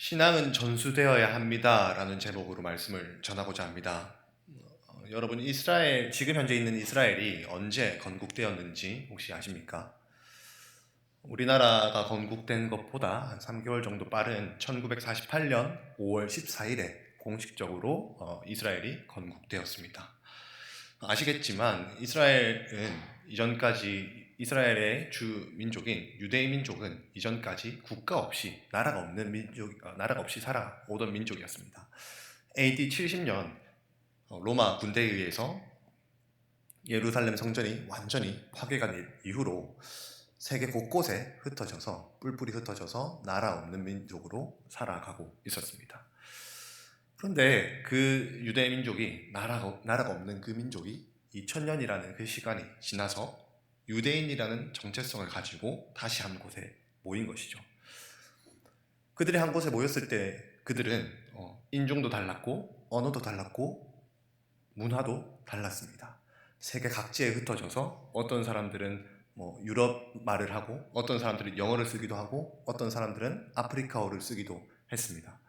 신앙은 전수되어야 합니다라는 제목으로 말씀을 전하고자 합니다. 여러분, 지금 현재 있는 이스라엘이 언제 건국되었는지 혹시 아십니까? 우리나라가 건국된 것보다 한 3개월 정도 빠른 1948년 5월 14일에 공식적으로 이스라엘이 건국되었습니다. 아시겠지만 이스라엘의 주 민족인 유대인 민족은 이전까지 국가 없이 나라가 없이 살아오던 민족이었습니다. AD 70년 로마 군대에 의해서 예루살렘 성전이 완전히 파괴가 된 이후로 세계 곳곳에 뿔뿔이 흩어져서 나라 없는 민족으로 살아가고 있었습니다. 그런데 그 유대 민족이 나라가 없는 그 민족이 2000년이라는 그 시간이 지나서 유대인이라는 정체성을 가지고 다시 한 곳에 모인 것이죠. 그들이 한 곳에 모였을 때 그들은 인종도 달랐고 언어도 달랐고 문화도 달랐습니다. 세계 각지에 흩어져서 어떤 사람들은 유럽 말을 하고 어떤 사람들은 영어를 쓰기도 하고 어떤 사람들은 아프리카어를 쓰기도 했습니다.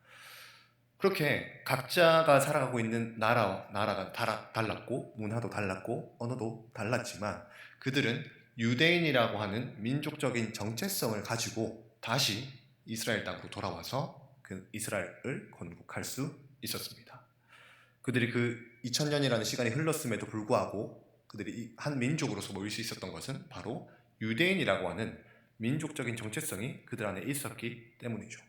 그렇게 각자가 살아가고 있는 나라가 달랐고 문화도 달랐고 언어도 달랐지만 그들은 유대인이라고 하는 민족적인 정체성을 가지고 다시 이스라엘 땅으로 돌아와서 그 이스라엘을 건국할 수 있었습니다. 그들이 그 2000년이라는 시간이 흘렀음에도 불구하고 그들이 한 민족으로서 모일 수 있었던 것은 바로 유대인이라고 하는 민족적인 정체성이 그들 안에 있었기 때문이죠.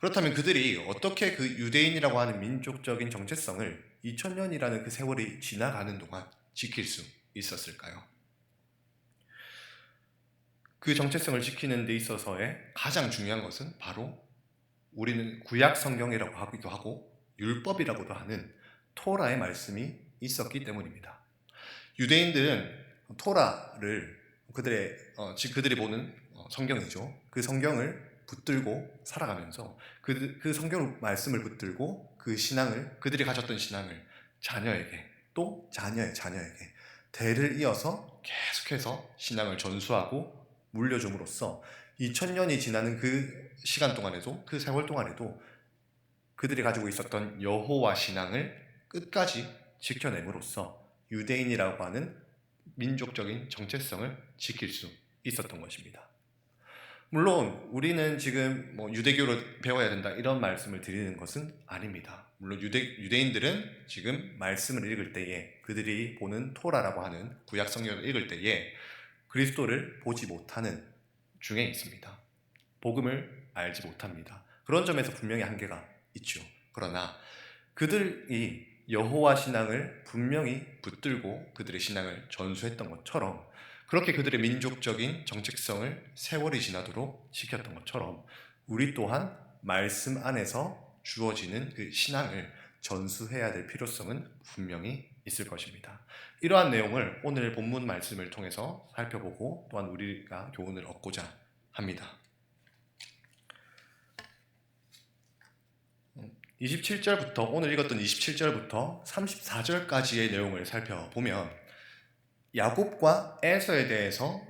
그렇다면 그들이 어떻게 그 유대인이라고 하는 민족적인 정체성을 2000년이라는 그 세월이 지나가는 동안 지킬 수 있었을까요? 그 정체성을 지키는 데 있어서의 가장 중요한 것은 바로 우리는 구약 성경이라고 하기도 하고 율법이라고도 하는 토라의 말씀이 있었기 때문입니다. 유대인들은 토라를 그들이 보는 성경이죠. 그 성경을 붙들고 살아가면서 그 성경 말씀을 붙들고 그들이 가졌던 신앙을 자녀에게 또 자녀의 자녀에게 대를 이어서 계속해서 신앙을 전수하고 물려줌으로써 2000년이 지나는 그 시간 동안에도 그 세월 동안에도 그들이 가지고 있었던 여호와 신앙을 끝까지 지켜냄으로써 유대인이라고 하는 민족적인 정체성을 지킬 수 있었던 것입니다. 물론 우리는 지금 유대교를 배워야 된다 이런 말씀을 드리는 것은 아닙니다. 물론 유대인들은 지금 말씀을 읽을 때에 그들이 보는 토라라고 하는 구약 성경을 읽을 때에 그리스도를 보지 못하는 중에 있습니다. 복음을 알지 못합니다. 그런 점에서 분명히 한계가 있죠. 그러나 그들이 여호와 신앙을 분명히 붙들고 그들의 신앙을 전수했던 것처럼 그렇게 그들의 민족적인 정체성을 세월이 지나도록 지켰던 것처럼 우리 또한 말씀 안에서 주어지는 그 신앙을 전수해야 될 필요성은 분명히 있을 것입니다. 이러한 내용을 오늘 본문 말씀을 통해서 살펴보고 또한 우리가 교훈을 얻고자 합니다. 27절부터 오늘 읽었던 27절부터 34절까지의 내용을 살펴보면 야곱과 에서에 대해서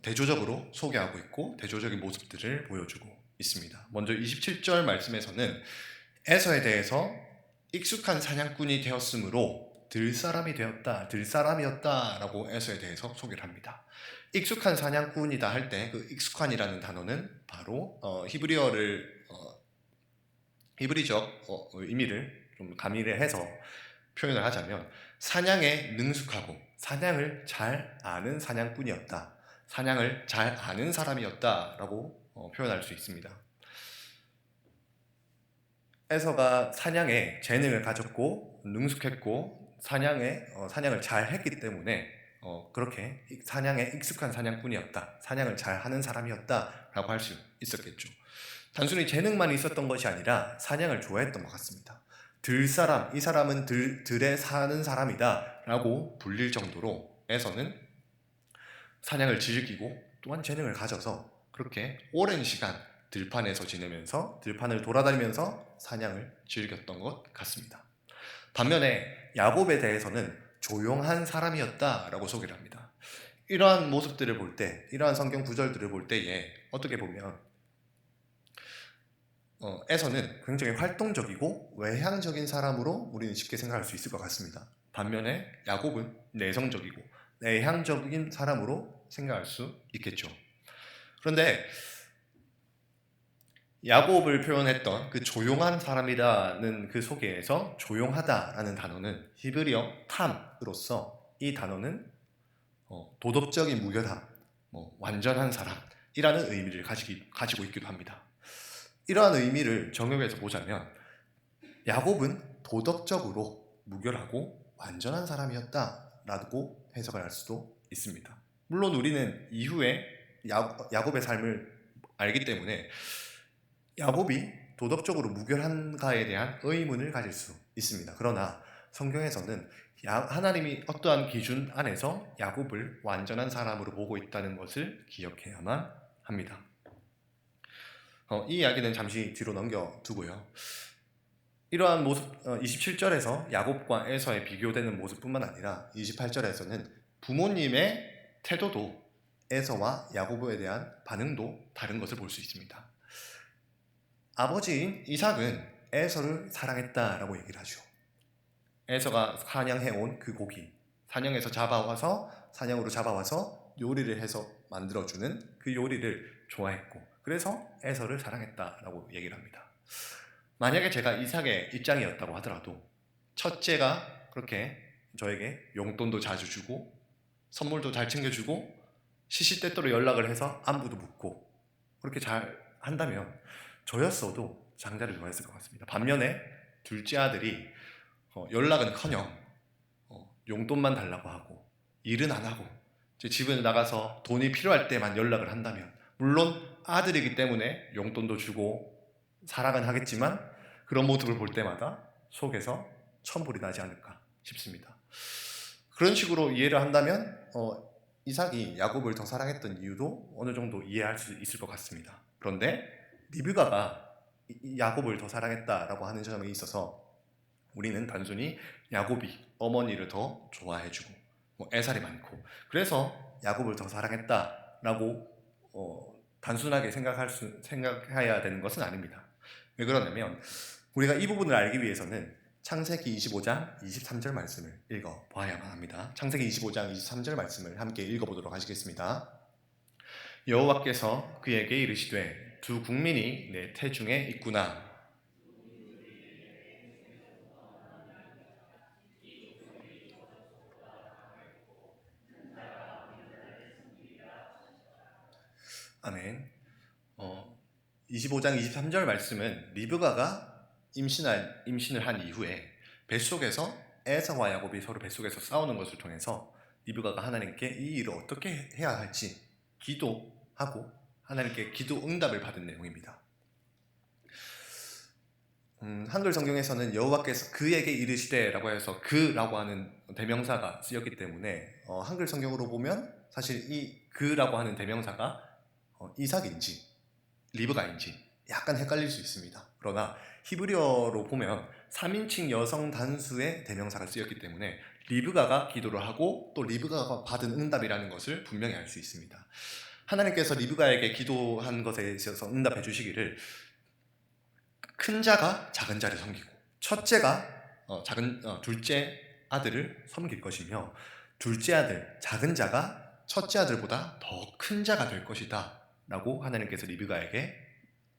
대조적으로 소개하고 있고 대조적인 모습들을 보여주고 있습니다. 먼저 27절 말씀에서는 에서에 대해서 익숙한 사냥꾼이 되었으므로 들사람이었다라고 에서에 대해서 소개를 합니다. 익숙한 사냥꾼이다 할 때 그 익숙한이라는 단어는 바로 히브리적 의미를 좀 가미를 해서 표현을 하자면 사냥에 능숙하고 사냥을 잘 아는 사냥꾼이었다. 사냥을 잘 아는 사람이었다라고 표현할 수 있습니다. 에서가 사냥에 재능을 가졌고 능숙했고 사냥을 잘 했기 때문에 그렇게 사냥에 익숙한 사냥꾼이었다. 사냥을 잘 하는 사람이었다라고 할 수 있었겠죠. 단순히 재능만 있었던 것이 아니라 사냥을 좋아했던 것 같습니다. 이 사람은 들에 사는 사람이다 라고 불릴 정도로 에서는 사냥을 즐기고 또한 재능을 가져서 그렇게 오랜 시간 들판에서 지내면서 들판을 돌아다니면서 사냥을 즐겼던 것 같습니다. 반면에 야곱에 대해서는 조용한 사람이었다라고 소개를 합니다. 이러한 성경 구절들을 볼 때에 어떻게 보면 에서는 굉장히 활동적이고 외향적인 사람으로 우리는 쉽게 생각할 수 있을 것 같습니다. 반면에 야곱은 내성적이고 내향적인 사람으로 생각할 수 있겠죠. 그런데 야곱을 표현했던 그 조용한 사람이라는 그 소개에서 조용하다라는 단어는 히브리어 탐으로서 이 단어는 도덕적인 무결함, 완전한 사람이라는 의미를 가지고 있기도 합니다. 이러한 의미를 정역해서 보자면 야곱은 도덕적으로 무결하고 완전한 사람이었다라고 해석을 할 수도 있습니다. 물론 우리는 이후에 야곱의 삶을 알기 때문에 야곱이 도덕적으로 무결한가에 대한 의문을 가질 수 있습니다. 그러나 성경에서는 하나님이 어떠한 기준 안에서 야곱을 완전한 사람으로 보고 있다는 것을 기억해야만 합니다. 이 이야기는 잠시 뒤로 넘겨두고요. 이러한 모습, 27절에서 야곱과 에서의 비교되는 모습뿐만 아니라 28절에서는 부모님의 태도도 에서와 야곱에 대한 반응도 다른 것을 볼 수 있습니다. 아버지인 이삭은 에서를 사랑했다라고 얘기를 하죠. 에서가 사냥해온 그 고기, 사냥으로 잡아와서 요리를 해서 만들어주는 그 요리를 좋아했고, 그래서 에서를 사랑했다라고 얘기를 합니다. 만약에 제가 이삭의 입장이었다고 하더라도 첫째가 그렇게 저에게 용돈도 자주 주고 선물도 잘 챙겨주고 시시때때로 연락을 해서 안부도 묻고 그렇게 잘 한다면 저였어도 장자를 좋아했을 것 같습니다. 반면에 둘째 아들이 연락은커녕 용돈만 달라고 하고 일은 안 하고 집을 나가서 돈이 필요할 때만 연락을 한다면, 물론 아들이기 때문에 용돈도 주고 사랑은 하겠지만 그런 모습을 볼 때마다 속에서 천불이 나지 않을까 싶습니다. 그런 식으로 이해를 한다면 이삭이 야곱을 더 사랑했던 이유도 어느 정도 이해할 수 있을 것 같습니다. 그런데 리브가가 야곱을 더 사랑했다라고 하는 점에 있어서 우리는 단순히 야곱이 어머니를 더 좋아해주고 애살이 많고 그래서 야곱을 더 사랑했다라고 단순하게 생각해야 되는 것은 아닙니다. 왜 그러냐면 우리가 이 부분을 알기 위해서는 창세기 25장 23절 말씀을 읽어봐야만 합니다. 창세기 25장 23절 말씀을 함께 읽어보도록 하시겠습니다. 여호와께서 그에게 이르시되 두 국민이 내 태중에 있구나. 아멘. 25장 23절 말씀은 리브가가 임신을 한 이후에 뱃속에서 에서와 야곱이 서로 뱃속에서 싸우는 것을 통해서 리브가가 하나님께 이 일을 어떻게 해야 할지 기도하고 하나님께 기도 응답을 받은 내용입니다. 한글 성경에서는 여호와께서 그에게 이르시되라고 해서 그라고 하는 대명사가 쓰였기 때문에 한글 성경으로 보면 사실 이 그라고 하는 대명사가 이삭인지 리브가인지 약간 헷갈릴 수 있습니다. 그러나 히브리어로 보면 3인칭 여성 단수의 대명사가 쓰였기 때문에 리브가가 기도를 하고 또 리브가가 받은 응답이라는 것을 분명히 알 수 있습니다. 하나님께서 리브가에게 기도한 것에 있어서 응답해 주시기를 큰 자가 작은 자를 섬기고 첫째가 둘째 아들을 섬길 것이며 둘째 아들 작은 자가 첫째 아들보다 더 큰 자가 될 것이다 라고 하나님께서 리브가에게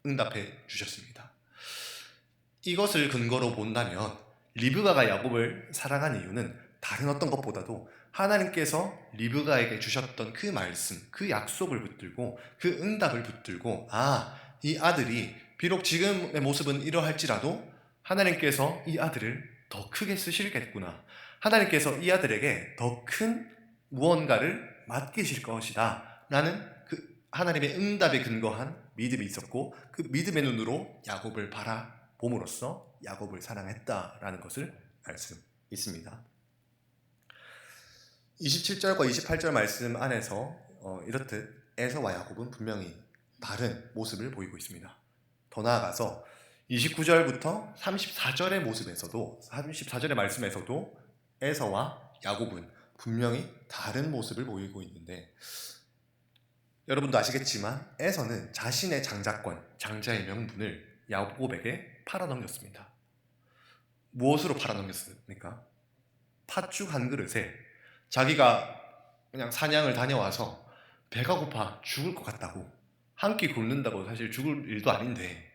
응답해 주셨습니다. 이것을 근거로 본다면 리브가가 야곱을 사랑한 이유는 다른 어떤 것보다도 하나님께서 리브가에게 주셨던 그 말씀, 그 약속을 붙들고 그 응답을 붙들고 이 아들이 비록 지금의 모습은 이러할지라도 하나님께서 이 아들을 더 크게 쓰시겠구나. 하나님께서 이 아들에게 더 큰 무언가를 맡기실 것이다 라는 그 하나님의 응답에 근거한 믿음이 있었고 그 믿음의 눈으로 야곱을 바라봄으로써 야곱을 사랑했다라는 것을 알 수 있습니다. 27절과 28절 말씀 안에서 이렇듯 에서와 야곱은 분명히 다른 모습을 보이고 있습니다. 더 나아가서 29절부터 34절의 말씀에서도 에서와 야곱은 분명히 다른 모습을 보이고 있는데 여러분도 아시겠지만 에서는 자신의 장자권, 장자의 명분을 야곱에게 팔아넘겼습니다. 무엇으로 팔아넘겼습니까? 팥죽 한 그릇에 자기가 그냥 사냥을 다녀와서 배가 고파 죽을 것 같다고, 한 끼 굶는다고 사실 죽을 일도 아닌데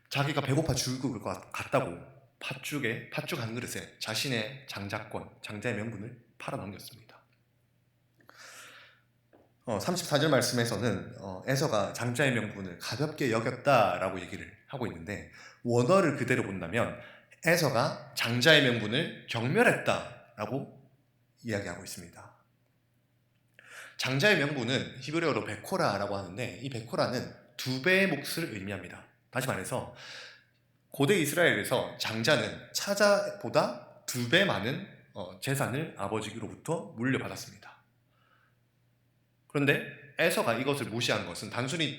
자기가 배고파 죽을 것 같다고 팥죽 한 그릇에 자신의 장자의 명분을 팔아넘겼습니다. 34절 말씀에서는 에서가 장자의 명분을 가볍게 여겼다라고 얘기를 하고 있는데, 원어를 그대로 본다면 에서가 장자의 명분을 경멸했다라고 이야기하고 있습니다. 장자의 명분은 히브리어로 베코라라고 하는데, 이 베코라는 두 배의 몫을 의미합니다. 다시 말해서 고대 이스라엘에서 장자는 차자보다 두 배 많은 재산을 아버지로부터 물려받았습니다. 그런데 에서가 이것을 무시한 것은 단순히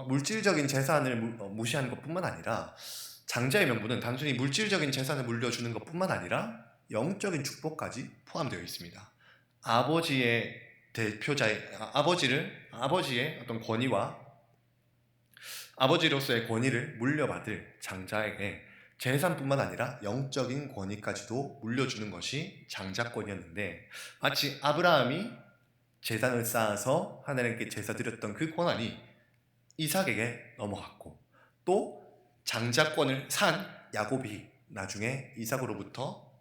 물질적인 재산을 무시한 것뿐만 아니라, 장자의 명분은 단순히 물질적인 재산을 물려주는 것뿐만 아니라 영적인 축복까지 포함되어 있습니다. 아버지의 아버지의 어떤 권위와 아버지로서의 권위를 물려받을 장자에게 재산뿐만 아니라 영적인 권위까지도 물려주는 것이 장자권이었는데, 마치 아브라함이 재산을 쌓아서 하나님께 제사 드렸던 그 권한이 이삭에게 넘어갔고, 또 장자권을 산 야곱이 나중에 이삭으로부터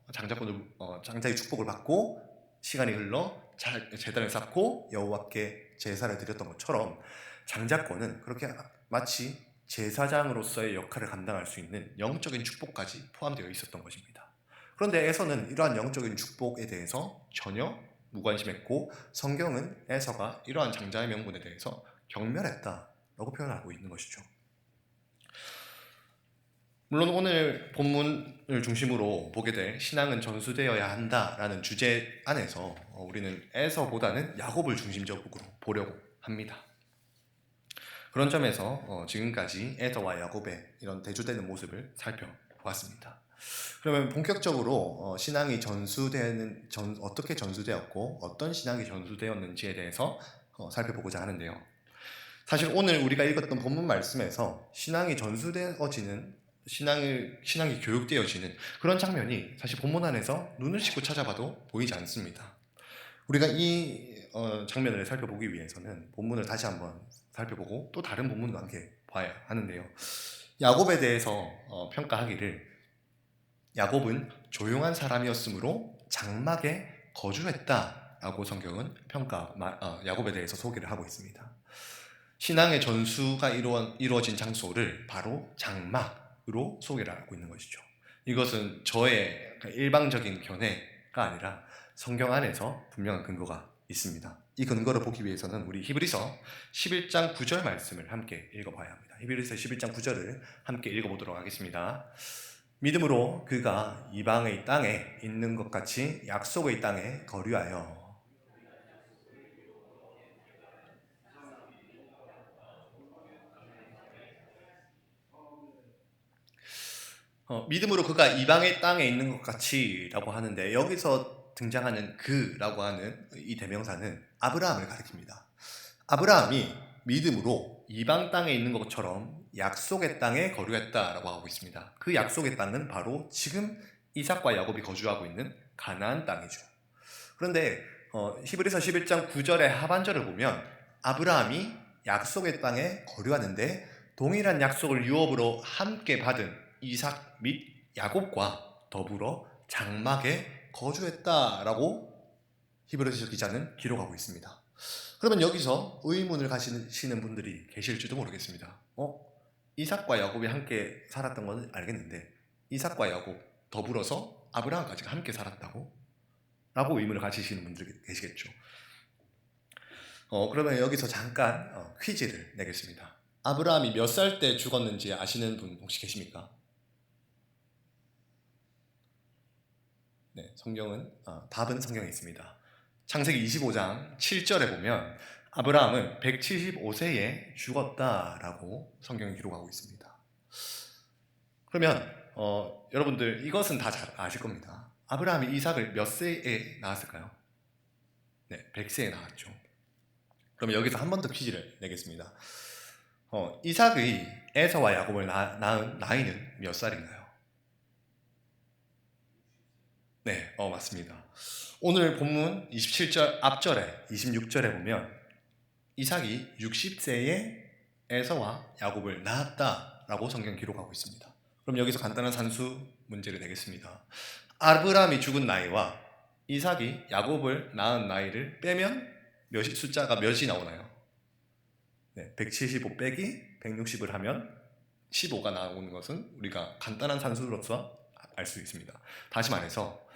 장자의 축복을 받고 시간이 흘러 제단을 쌓고 여호와께 제사를 드렸던 것처럼, 장자권은 그렇게 마치 제사장으로서의 역할을 감당할 수 있는 영적인 축복까지 포함되어 있었던 것입니다. 그런데 에서는 이러한 영적인 축복에 대해서 전혀 무관심했고, 성경은 에서가 이러한 장자의 명분에 대해서 경멸했다라고 표현하고 있는 것이죠. 물론 오늘 본문을 중심으로 보게 될 신앙은 전수되어야 한다라는 주제 안에서 우리는 에서보다는 야곱을 중심적으로 보려고 합니다. 그런 점에서 지금까지 에서와 야곱의 이런 대조되는 모습을 살펴보았습니다. 그러면 본격적으로 신앙이 어떻게 전수되었고 어떤 신앙이 전수되었는지에 대해서 살펴보고자 하는데요. 사실 오늘 우리가 읽었던 본문 말씀에서 신앙이 전수되어지는, 신앙이 교육되어지는 그런 장면이 사실 본문 안에서 눈을 씻고 찾아봐도 보이지 않습니다. 우리가 이 장면을 살펴보기 위해서는 본문을 다시 한번 살펴보고 또 다른 본문도 함께 봐야 하는데요. 야곱에 대해서 평가하기를, 야곱은 조용한 사람이었으므로 장막에 거주했다라고 성경은 야곱에 대해서 소개를 하고 있습니다. 신앙의 전수가 이루어진 장소를 바로 장막으로 소개를 하고 있는 것이죠. 이것은 저의 일방적인 견해가 아니라 성경 안에서 분명한 근거가 있습니다. 이 근거를 보기 위해서는 우리 히브리서 11장 9절 말씀을 함께 읽어봐야 합니다. 히브리서 11장 9절을 함께 읽어보도록 하겠습니다. 믿음으로 그가 이방의 땅에 있는 것 같이 약속의 땅에 거류하여, 믿음으로 그가 이방의 땅에 있는 것 같이 라고 하는데, 여기서 등장하는 그라고 하는 이 대명사는 아브라함을 가리킵니다. 아브라함이 믿음으로 이방 땅에 있는 것처럼 약속의 땅에 거류했다라고 하고 있습니다. 그 약속의 땅은 바로 지금 이삭과 야곱이 거주하고 있는 가나안 땅이죠. 그런데 히브리서 11장 9절의 하반절을 보면 아브라함이 약속의 땅에 거류하는데 동일한 약속을 유업으로 함께 받은 이삭 및 야곱과 더불어 장막에 거주했다라고 히브리서 기자는 기록하고 있습니다. 그러면 여기서 의문을 가지시는 분들이 계실지도 모르겠습니다. 이삭과 야곱이 함께 살았던 건 알겠는데 이삭과 야곱 더불어서 아브라함까지 함께 살았다고? 라고 의문을 가지시는 분들이 계시겠죠. 그러면 여기서 잠깐 퀴즈를 내겠습니다. 아브라함이 몇 살 때 죽었는지 아시는 분 혹시 계십니까? 네, 답은 성경에 있습니다. 창세기 25장 7절에 보면 아브라함은 175세에 죽었다라고 성경이 기록하고 있습니다. 그러면 여러분들 이것은 다 잘 아실 겁니다. 아브라함이 이삭을 몇 세에 낳았을까요? 네, 100세에 낳았죠. 그러면 여기서 한 번 더 퀴즈를 내겠습니다. 이삭의 에서와 야곱을 낳은 나이는 몇 살인가요? 네, 맞습니다. 오늘 본문 27절 앞절에 26절에 보면 이삭이 60세에 에서와 야곱을 낳았다라고 성경 기록하고 있습니다. 그럼 여기서 간단한 산수 문제를 내겠습니다. 아브라함이 죽은 나이와 이삭이 야곱을 낳은 나이를 빼면 숫자가 몇이 나오나요? 네, 175 빼기 160을 하면 15가 나오는 것은 우리가 간단한 산수로서 알 수 있습니다. 다시 말해서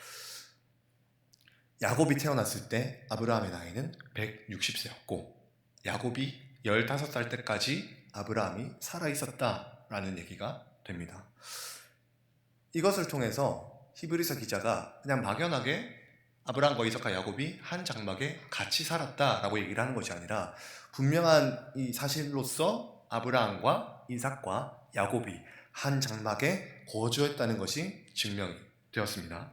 야곱이 태어났을 때 아브라함의 나이는 160세였고 야곱이 15살 때까지 아브라함이 살아있었다라는 얘기가 됩니다. 이것을 통해서 히브리서 기자가 그냥 막연하게 아브라함과 이삭과 야곱이 한 장막에 같이 살았다라고 얘기를 하는 것이 아니라 분명한 이 사실로서 아브라함과 이삭과 야곱이 한 장막에 거주했다는 것이 증명이 되었습니다.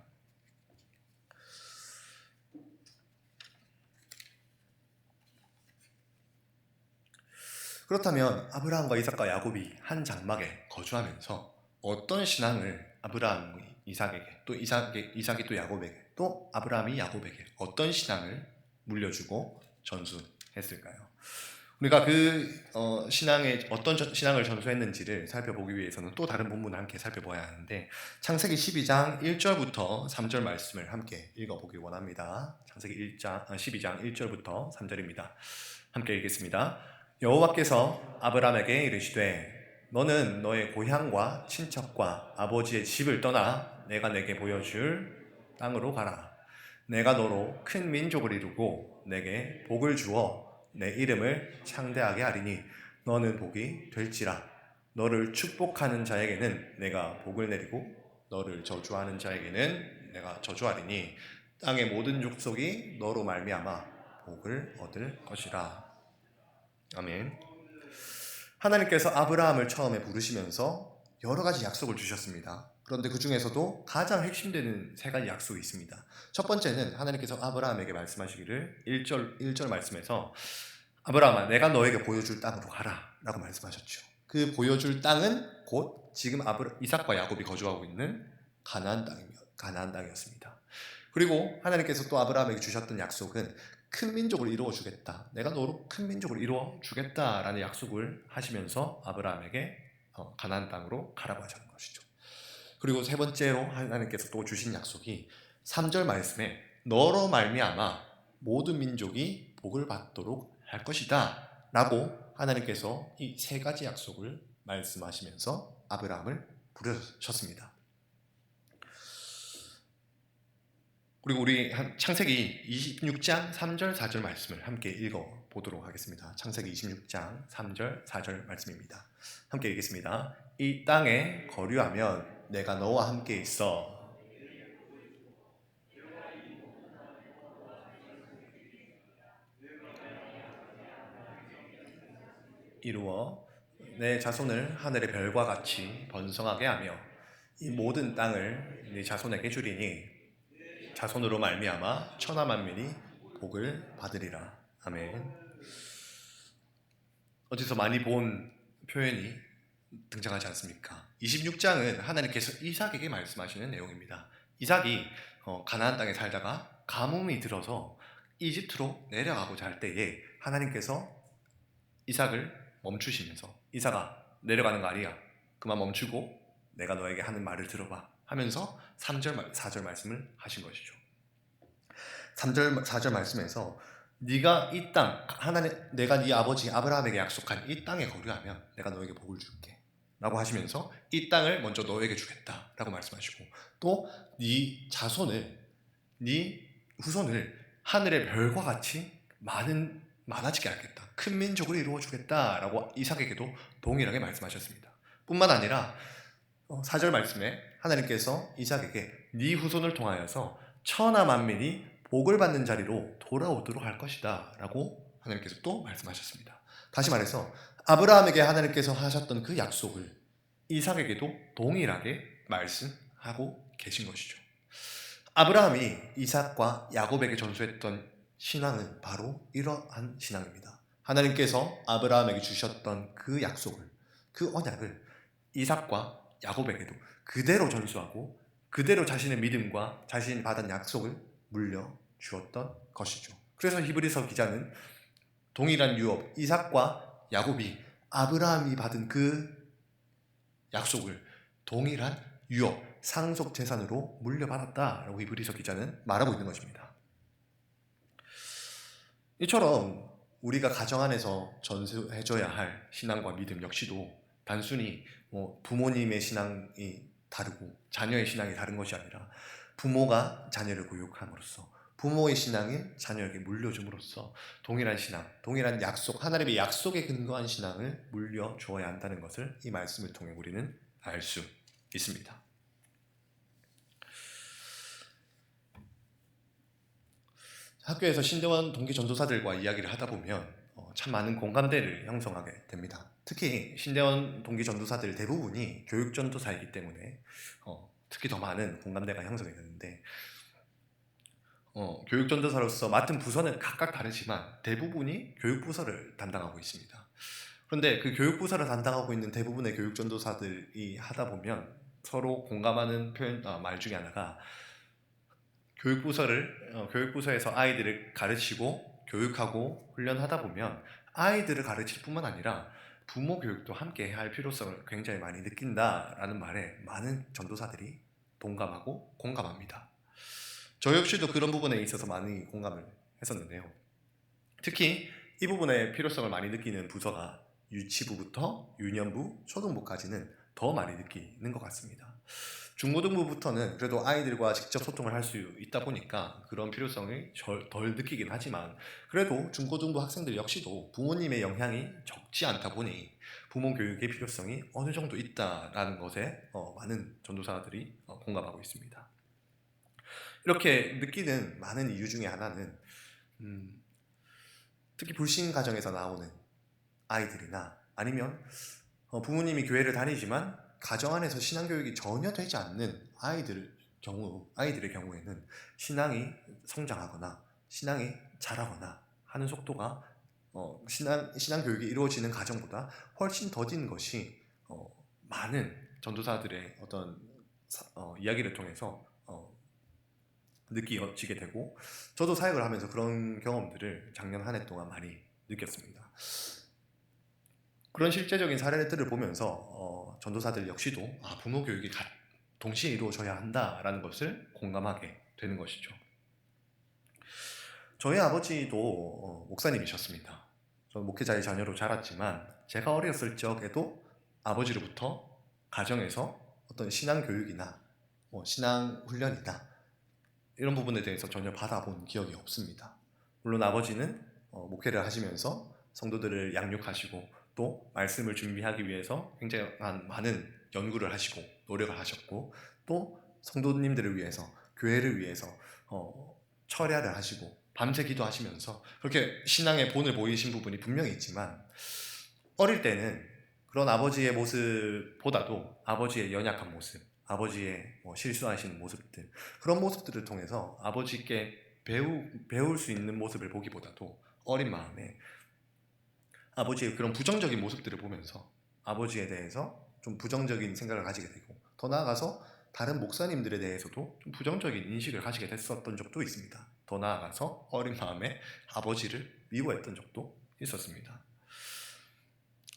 그렇다면 아브라함과 이삭과 야곱이 한 장막에 거주하면서 어떤 신앙을 아브라함이 이삭에게 또 이삭이 또 야곱에게 또 아브라함이 야곱에게 어떤 신앙을 물려주고 전수했을까요? 우리가 신앙에 어떤 신앙을 전수했는지를 살펴보기 위해서는 또 다른 본문을 함께 살펴봐야 하는데 창세기 12장 1절부터 3절 말씀을 함께 읽어보기 원합니다. 창세기 12장 1절부터 3절입니다. 함께 읽겠습니다. 여호와께서 아브라함에게 이르시되 너는 너의 고향과 친척과 아버지의 집을 떠나 내가 내게 보여줄 땅으로 가라. 내가 너로 큰 민족을 이루고 내게 복을 주어 내 이름을 창대하게 하리니 너는 복이 될지라. 너를 축복하는 자에게는 내가 복을 내리고 너를 저주하는 자에게는 내가 저주하리니 땅의 모든 족속이 너로 말미암아 복을 얻을 것이라. 아멘. 하나님께서 아브라함을 처음에 부르시면서 여러 가지 약속을 주셨습니다. 그런데 그 중에서도 가장 핵심되는 세 가지 약속이 있습니다. 첫 번째는 하나님께서 아브라함에게 말씀하시기를 1절 말씀에서 아브라함아 내가 너에게 보여줄 땅으로 가라 라고 말씀하셨죠. 그 보여줄 땅은 곧 지금 이삭과 야곱이 거주하고 있는 가나안 땅이었습니다. 그리고 하나님께서 또 아브라함에게 주셨던 약속은 큰 민족을 이루어 주겠다. 내가 너로 큰 민족을 이루어 주겠다라는 약속을 하시면서 아브라함에게 가나안 땅으로 가라고 하시는 것이죠. 그리고 세 번째로 하나님께서 또 주신 약속이 3절 말씀에 너로 말미암아 모든 민족이 복을 받도록 할 것이다 라고 하나님께서 이 세 가지 약속을 말씀하시면서 아브라함을 부르셨습니다. 그리고 우리 창세기 26장 3절 4절 말씀을 함께 읽어보도록 하겠습니다. 창세기 26장 3절 4절 말씀입니다. 함께 읽겠습니다. 이 땅에 거류하면 내가 너와 함께 있어 이루어 내 자손을 하늘의 별과 같이 번성하게 하며 이 모든 땅을 네 자손에게 주리니 자손으로 말미암아 천하 만민이 복을 받으리라. 아멘. 어디서 많이 본 표현이 등장하지 않습니까? 26장은 하나님께서 이삭에게 말씀하시는 내용입니다. 이삭이 가나안 땅에 살다가 가뭄이 들어서 이집트로 내려가고자 할 때에 하나님께서 이삭을 멈추시면서 이삭아 내려가는 거 아니야. 그만 멈추고 내가 너에게 하는 말을 들어봐 하면서 3절 4절 말씀을 하신 것이죠. 3절 4절 말씀에서 네가 이 땅 내가 네 아버지 아브라함에게 약속한 이 땅에 거류하면 내가 너에게 복을 줄게 라고 하시면서 이 땅을 먼저 너에게 주겠다 라고 말씀하시고 또 네 자손을 네 후손을 하늘의 별과 같이 많아지게 하겠다. 큰 민족을 이루어 주겠다 라고 이삭에게도 동일하게 말씀하셨습니다. 뿐만 아니라 4절 말씀에 하나님께서 이삭에게 네 후손을 통하여서 천하 만민이 복을 받는 자리로 돌아오도록 할 것이다 라고 하나님께서 또 말씀하셨습니다. 다시 말해서 아브라함에게 하나님께서 하셨던 그 약속을 이삭에게도 동일하게 말씀하고 계신 것이죠. 아브라함이 이삭과 야곱에게 전수했던 신앙은 바로 이러한 신앙입니다. 하나님께서 아브라함에게 주셨던 그 약속을, 그 언약을 이삭과 야곱에게도 그대로 전수하고 그대로 자신의 믿음과 자신이 받은 약속을 물려주었던 것이죠. 그래서 히브리서 기자는 동일한 유업, 이삭과 야곱이 아브라함이 받은 그 약속을 동일한 유업, 상속 재산으로 물려받았다라고 히브리서 기자는 말하고 있는 것입니다. 이처럼 우리가 가정 안에서 전수해줘야 할 신앙과 믿음 역시도 단순히 부모님의 신앙이 다르고 자녀의 신앙이 다른 것이 아니라 부모가 자녀를 교육함으로써 부모의 신앙을 자녀에게 물려줌으로써 동일한 신앙, 동일한 약속, 하나님의 약속에 근거한 신앙을 물려주어야 한다는 것을 이 말씀을 통해 우리는 알 수 있습니다. 학교에서 신대원 동기 전도사들과 이야기를 하다 보면 참 많은 공감대를 형성하게 됩니다. 특히 신대원 동기 전도사들 대부분이 교육 전도사이기 때문에 특히 더 많은 공감대가 형성이 되는데 교육 전도사로서 맡은 부서는 각각 다르지만 대부분이 교육 부서를 담당하고 있습니다. 그런데 그 교육 부서를 담당하고 있는 대부분의 교육 전도사들이 하다 보면 서로 공감하는 말 중에 하나가 교육부서에서 아이들을 가르치고 교육하고 훈련하다 보면 아이들을 가르칠 뿐만 아니라 부모 교육도 함께 해야 할 필요성을 굉장히 많이 느낀다라는 말에 많은 전도사들이 동감하고 공감합니다. 저 역시도 그런 부분에 있어서 많이 공감을 했었는데요. 특히 이 부분의 필요성을 많이 느끼는 부서가 유치부부터 유년부, 초등부까지는 더 많이 느끼는 것 같습니다. 중고등부부터는 그래도 아이들과 직접 소통을 할 수 있다 보니까 그런 필요성을 덜 느끼긴 하지만 그래도 중고등부 학생들 역시도 부모님의 영향이 적지 않다 보니 부모 교육의 필요성이 어느 정도 있다라는 것에 많은 전도사들이 공감하고 있습니다. 이렇게 느끼는 많은 이유 중에 하나는 특히 불신 가정에서 나오는 아이들이나 아니면 부모님이 교회를 다니지만 가정 안에서 신앙교육이 전혀 되지 않는 아이들의 경우에는 신앙이 성장하거나 신앙이 자라거나 하는 속도가 신앙교육이 이루어지는 가정보다 훨씬 더딘 것이 많은 전도사들의 어떤 이야기를 통해서 느껴지게 되고 저도 사역을 하면서 그런 경험들을 작년 한 해 동안 많이 느꼈습니다. 그런 실제적인 사례들을 보면서 전도사들 역시도 부모 교육이 동시에 이루어져야 한다라는 것을 공감하게 되는 것이죠. 저희 아버지도 목사님이셨습니다. 저는 목회자의 자녀로 자랐지만 제가 어렸을 적에도 아버지로부터 가정에서 어떤 신앙 교육이나 신앙 훈련이나 이런 부분에 대해서 전혀 받아본 기억이 없습니다. 물론 아버지는 목회를 하시면서 성도들을 양육하시고 또 말씀을 준비하기 위해서 굉장히 많은 연구를 하시고 노력을 하셨고 또 성도님들을 위해서 교회를 위해서 철야를 하시고 밤새 기도하시면서 그렇게 신앙의 본을 보이신 부분이 분명히 있지만 어릴 때는 그런 아버지의 모습보다도 아버지의 연약한 모습, 아버지의 실수하시는 모습들, 그런 모습들을 통해서 아버지께 배울 수 있는 모습을 보기보다도 어린 마음에 아버지의 그런 부정적인 모습들을 보면서 아버지에 대해서 좀 부정적인 생각을 가지게 되고 더 나아가서 다른 목사님들에 대해서도 좀 부정적인 인식을 가지게 됐었던 적도 있습니다. 더 나아가서 어린 마음에 아버지를 미워했던 적도 있었습니다.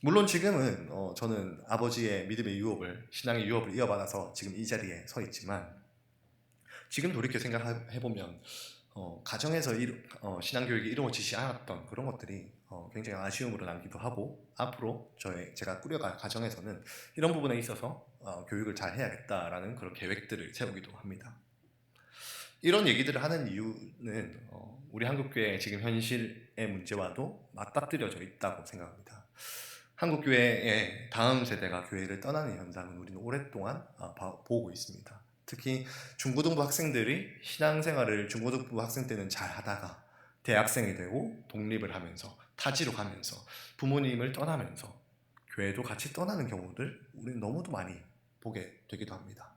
물론 지금은 저는 아버지의 믿음의 유업을, 신앙의 유업을 이어받아서 지금 이 자리에 서 있지만 지금 돌이켜 생각해보면 가정에서 신앙교육이 이루어지지 않았던 그런 것들이 굉장히 아쉬움으로 남기도 하고 앞으로 제가 꾸려갈 가정에서는 이런 부분에 있어서 교육을 잘 해야겠다라는 그런 계획들을 세우기도 합니다. 이런 얘기들을 하는 이유는 우리 한국교회의 지금 현실의 문제와도 맞닥뜨려져 있다고 생각합니다. 한국교회의 다음 세대가 교회를 떠나는 현상은 우리는 오랫동안 보고 있습니다. 특히 중고등부 학생들이 신앙생활을 중고등부 학생 때는 잘 하다가 대학생이 되고 독립을 하면서 타지로 가면서 부모님을 떠나면서 교회도 같이 떠나는 경우들 우리는 너무도 많이 보게 되기도 합니다.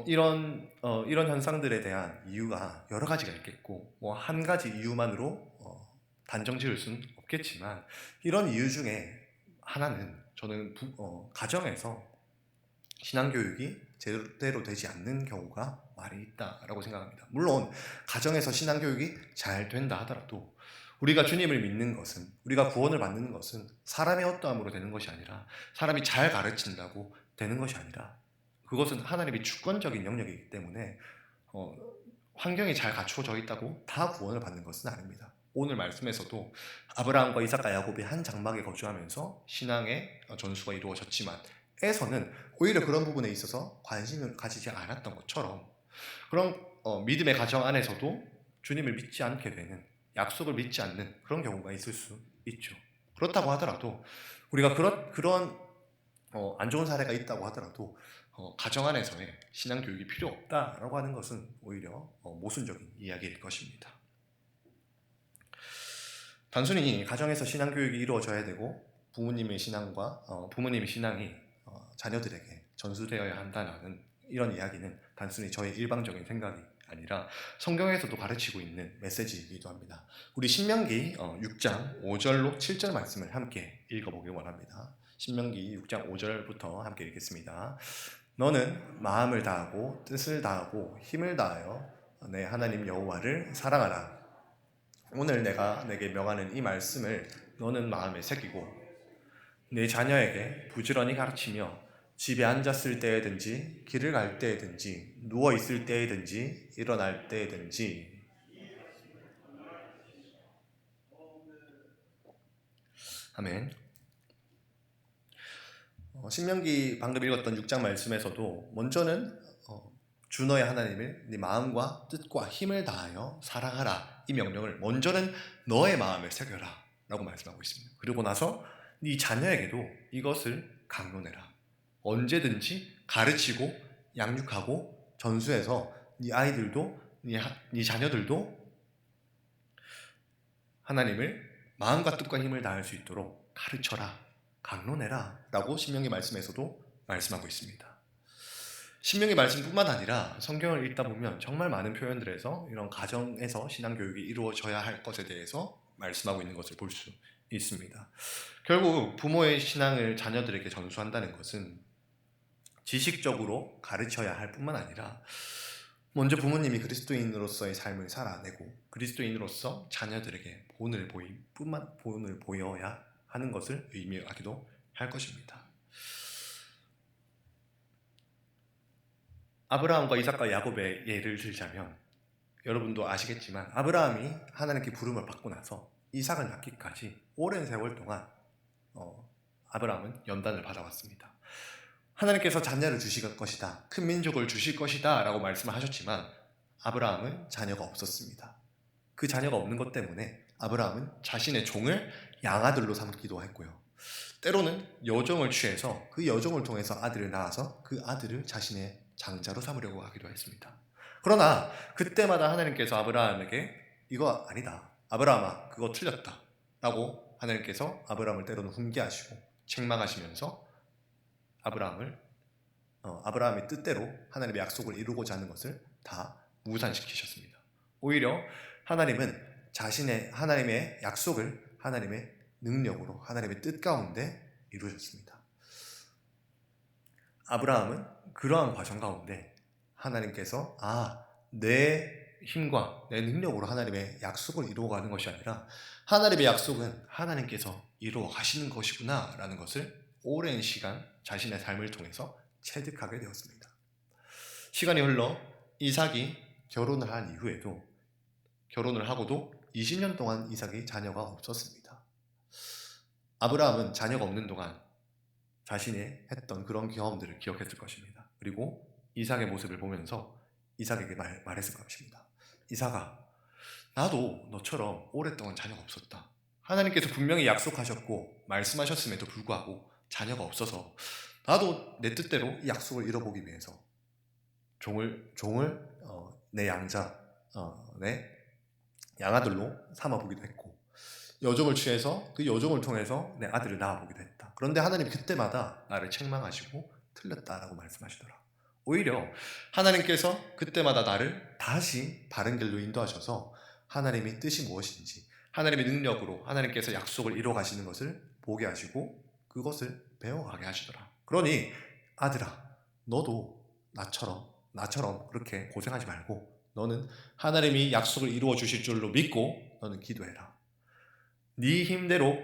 이런 현상들에 대한 이유가 여러 가지가 있겠고, 한 가지 이유만으로 단정 지을 수는 없겠지만, 이런 이유 중에 하나는 저는 가정에서 신앙교육이 제대로 되지 않는 경우가 많이 있다라고 생각합니다. 물론 가정에서 신앙교육이 잘 된다 하더라도 우리가 주님을 믿는 것은, 우리가 구원을 받는 것은 사람의 어떠함으로 되는 것이 아니라, 사람이 잘 가르친다고 되는 것이 아니라, 그것은 하나님의 주권적인 영역이기 때문에 환경이 잘 갖추어져 있다고 다 구원을 받는 것은 아닙니다. 오늘 말씀에서도 아브라함과 이삭과 야곱이 한 장막에 거주하면서 신앙의 전수가 이루어졌지만, 에서는 오히려 그런 부분에 있어서 관심을 가지지 않았던 것처럼, 그런 믿음의 가정 안에서도 주님을 믿지 않게 되는, 약속을 믿지 않는 그런 경우가 있을 수 있죠. 그렇다고 하더라도, 우리가 그런 안 좋은 사례가 있다고 하더라도 가정 안에서의 신앙 교육이 필요 없다라고 하는 것은 오히려 모순적인 이야기일 것입니다. 단순히 가정에서 신앙 교육이 이루어져야 되고 부모님의 신앙이 자녀들에게 전수되어야 한다는 이런 이야기는 단순히 저의 일방적인 생각이 아니라 성경에서도 가르치고 있는 메시지이기도 합니다. 우리 신명기 6장 5절로 7절 말씀을 함께 읽어보길 원합니다. 신명기 6장 5절부터 함께 읽겠습니다. 너는 마음을 다하고 뜻을 다하고 힘을 다하여 내 하나님 여호와를 사랑하라. 오늘 내가 내게 명하는 이 말씀을 너는 마음에 새기고 내 자녀에게 부지런히 가르치며 집에 앉았을 때에든지 길을 갈 때에든지 누워 있을 때에든지 일어날 때에든지. 아멘. 신명기 방금 읽었던 6장 말씀에서도 먼저는 주 너의 하나님을 네 마음과 뜻과 힘을 다하여 사랑하라, 이 명령을 먼저는 너의 마음에 새겨라 라고 말씀하고 있습니다. 그리고 나서 네 자녀에게도 이것을 강론해라. 언제든지 가르치고 양육하고 전수해서 네 아이들도 네 자녀들도 하나님을 마음과 뜻과 힘을 다할 수 있도록 가르쳐라, 강론해라 라고 신명기 말씀에서도 말씀하고 있습니다. 신명기 말씀뿐만 아니라 성경을 읽다 보면 정말 많은 표현들에서 이런 가정에서 신앙교육이 이루어져야 할 것에 대해서 말씀하고 있는 것을 볼 수 있습니다. 결국 부모의 신앙을 자녀들에게 전수한다는 것은 지식적으로 가르쳐야 할 뿐만 아니라 먼저 부모님이 그리스도인으로서의 삶을 살아내고 그리스도인으로서 자녀들에게 본을 보여야 하는 것을 의미하기도 할 것입니다. 아브라함과 이삭과 야곱의 예를 들자면, 여러분도 아시겠지만 아브라함이 하나님께 부름을 받고 나서 이삭을 낳기까지 오랜 세월 동안 아브라함은 연단을 받아왔습니다. 하나님께서 자녀를 주실 것이다, 큰 민족을 주실 것이다 라고 말씀을 하셨지만 아브라함은 자녀가 없었습니다. 그 자녀가 없는 것 때문에 아브라함은 자신의 종을 양아들로 삼기도 했고요, 때로는 여종을 취해서 그 여종을 통해서 아들을 낳아서 그 아들을 자신의 장자로 삼으려고 하기도 했습니다. 그러나 그때마다 하나님께서 아브라함에게 이거 아니다, 아브라함아 그거 틀렸다 라고 하나님께서 아브라함을 때로는 훈계하시고 책망하시면서 아브라함의 뜻대로 하나님의 약속을 이루고자 하는 것을 다 무산시키셨습니다. 오히려 하나님은 하나님의 약속을 하나님의 능력으로 하나님의 뜻 가운데 이루셨습니다. 아브라함은 그러한 과정 가운데 하나님께서 내 힘과 내 능력으로 하나님의 약속을 이루어가는 것이 아니라 하나님의 약속은 하나님께서 이루어 가시는 것이구나 라는 것을 오랜 시간 자신의 삶을 통해서 체득하게 되었습니다. 시간이 흘러 이삭이 결혼을 한 이후에도, 결혼을 하고도 20년 동안 이삭이 자녀가 없었습니다. 아브라함은 자녀가 없는 동안 자신이 했던 그런 경험들을 기억했을 것입니다. 그리고 이삭의 모습을 보면서 이삭에게 말했을 것입니다. 이삭아, 나도 너처럼 오랫동안 자녀가 없었다. 하나님께서 분명히 약속하셨고 말씀하셨음에도 불구하고 자녀가 없어서 나도 내 뜻대로 이 약속을 이뤄보기 위해서 종을 내 양아들로 삼아보기도 했고, 여종을 취해서 그 여종을 통해서 내 아들을 낳아보기도 했다. 그런데 하나님 그때마다 나를 책망하시고 틀렸다라고 말씀하시더라. 오히려 하나님께서 그때마다 나를 다시 바른 길로 인도하셔서 하나님의 뜻이 무엇인지, 하나님의 능력으로 하나님께서 약속을 이루어 가시는 것을 보게 하시고 그것을 배워가게 하시더라. 그러니 아들아, 너도 나처럼 그렇게 고생하지 말고 너는 하나님이 약속을 이루어 주실 줄로 믿고 너는 기도해라. 네 힘대로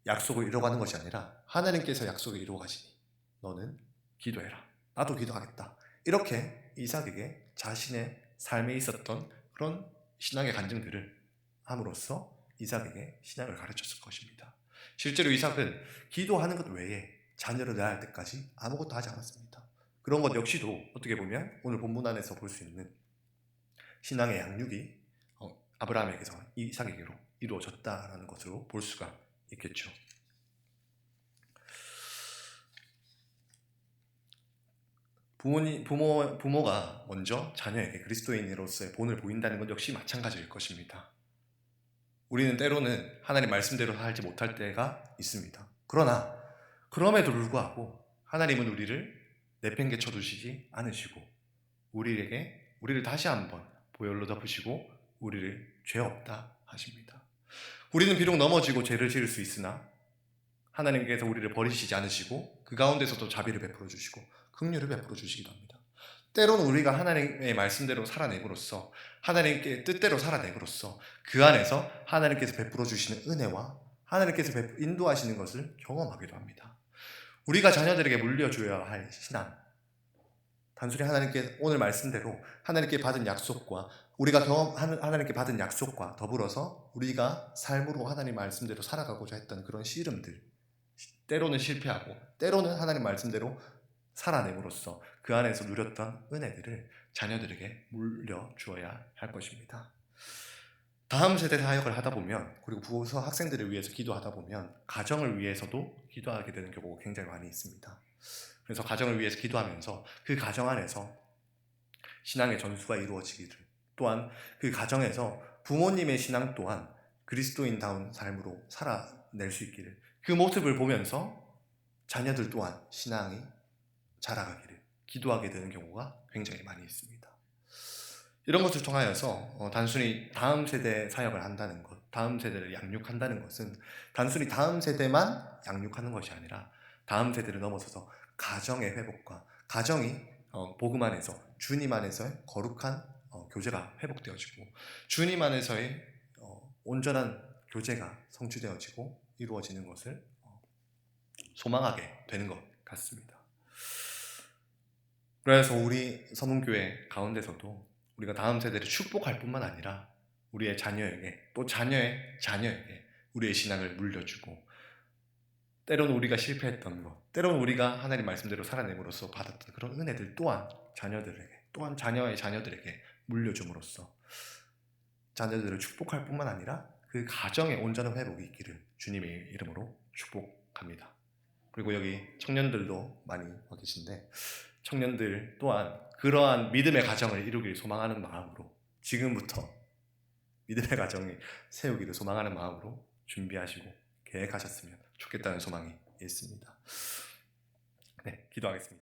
약속을 이루어가는 것이 아니라 하나님께서 약속을 이루어 가시니 너는 기도해라. 나도 기도하겠다. 이렇게 이삭에게 자신의 삶에 있었던 그런 신앙의 간증들을 함으로써 이삭에게 신앙을 가르쳤을 것입니다. 실제로 이삭은 기도하는 것 외에 자녀를 낳아야 할 때까지 아무것도 하지 않았습니다. 그런 것 역시도 어떻게 보면 오늘 본문 안에서 볼 수 있는 신앙의 양육이 아브라함에게서 이삭에게로 이루어졌다라는 것으로 볼 수가 있겠죠. 부모가 먼저 자녀에게 그리스도인으로서의 본을 보인다는 것 역시 마찬가지일 것입니다. 우리는 때로는 하나님 말씀대로 살지 못할 때가 있습니다. 그러나 그럼에도 불구하고 하나님은 우리를 내팽개쳐 두시지 않으시고 우리를 다시 한번 보혈로 덮으시고 우리를 죄 없다 하십니다. 우리는 비록 넘어지고 죄를 지을 수 있으나 하나님께서 우리를 버리시지 않으시고 그 가운데서도 자비를 베풀어 주시고 긍휼을 베풀어 주시기도 합니다. 때로는 우리가 하나님의 말씀대로 살아내므로써 하나님께 뜻대로 살아내므로써 그 안에서 하나님께서 베풀어 주시는 은혜와 하나님께서 인도하시는 것을 경험하기도 합니다. 우리가 자녀들에게 물려줘야 할 신앙, 단순히 하나님께 오늘 말씀대로 하나님께 받은 약속과 우리가 하나님께 받은 약속과 더불어서 우리가 삶으로 하나님 말씀대로 살아가고자 했던 그런 씨름들, 때로는 실패하고 때로는 하나님 말씀대로 살아냄으로써 그 안에서 누렸던 은혜들을 자녀들에게 물려주어야 할 것입니다. 다음 세대 사역을 하다 보면, 그리고 부서 학생들을 위해서 기도하다 보면 가정을 위해서도 기도하게 되는 경우가 굉장히 많이 있습니다. 그래서 가정을 위해서 기도하면서 그 가정 안에서 신앙의 전수가 이루어지기를, 또한 그 가정에서 부모님의 신앙 또한 그리스도인다운 삶으로 살아낼 수 있기를, 그 모습을 보면서 자녀들 또한 신앙이 자라가기를 기도하게 되는 경우가 굉장히 많이 있습니다. 이런 것을 통하여서 단순히 다음 세대 사역을 한다는 것, 다음 세대를 양육한다는 것은 단순히 다음 세대만 양육하는 것이 아니라 다음 세대를 넘어서서 가정의 회복과 가정이 복음 안에서 주님 안에서의 거룩한 교제가 회복되어지고 주님 안에서의 온전한 교제가 성취되어지고 이루어지는 것을 소망하게 되는 것 같습니다. 그래서 우리 서문교회 가운데서도 우리가 다음 세대를 축복할 뿐만 아니라 우리의 자녀에게, 또 자녀의 자녀에게 우리의 신앙을 물려주고, 때로는 우리가 실패했던 것, 때로는 우리가 하나님 말씀대로 살아냄으로써 받았던 그런 은혜들 또한 자녀들에게, 또한 자녀의 자녀들에게 물려줌으로써 자녀들을 축복할 뿐만 아니라 그 가정의 온전한 회복이 있기를 주님의 이름으로 축복합니다. 그리고 여기 청년들도 많이 와 계신데, 청년들 또한 그러한 믿음의 가정을 이루기를 소망하는 마음으로 지금부터 믿음의 가정을 세우기를 소망하는 마음으로 준비하시고 계획하셨으면 좋겠다는 소망이 있습니다. 네, 기도하겠습니다.